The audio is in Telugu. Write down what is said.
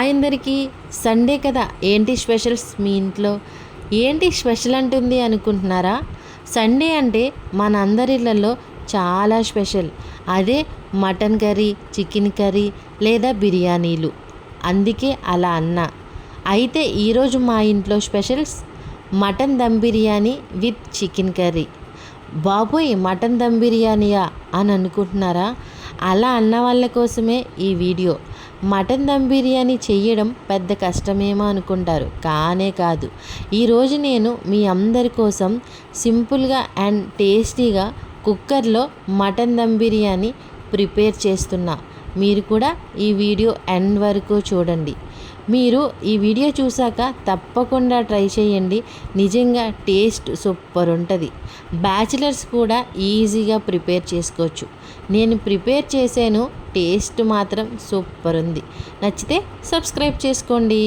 అందరికీ సండే కదా, ఏంటి స్పెషల్స్ మీ ఇంట్లో? ఏంటి స్పెషల్ అంటుంది అనుకుంటున్నారా? సండే అంటే మన అందరిళ్ళల్లో చాలా స్పెషల్. అదే మటన్ కర్రీ, చికెన్ కర్రీ లేదా బిర్యానీలు. అందుకే అలా అన్నా. అయితే ఈరోజు మా ఇంట్లో specials mutton dum biryani with chicken curry. బాబోయ్, మటన్ దమ్ బిర్యానీయా అని అనుకుంటున్నారా? అలా అన్న వాళ్ళ కోసమే ఈ వీడియో. మటన్ దమ్ బిర్యానీ చెయ్యడం పెద్ద కష్టమేమో అనుకుంటారు, కానే కాదు. ఈరోజు నేను మీ అందరి కోసం సింపుల్గా అండ్ టేస్టీగా కుక్కర్లో మటన్ దమ్ బిర్యానీ ప్రిపేర్ చేస్తున్నా. మీరు కూడా ఈ వీడియో ఎండ్ వరకు చూడండి. మీరు ఈ వీడియో చూశాక తప్పకుండా ట్రై చేయండి. నిజంగా టేస్ట్ సూపర్ ఉంటుంది. బ్యాచిలర్స్ కూడా ఈజీగా ప్రిపేర్ చేసుకోవచ్చు. నేను ప్రిపేర్ చేశాను, టేస్ట్ మాత్రం సూపర్ ఉంది. నచ్చితే సబ్స్క్రైబ్ చేసుకోండి.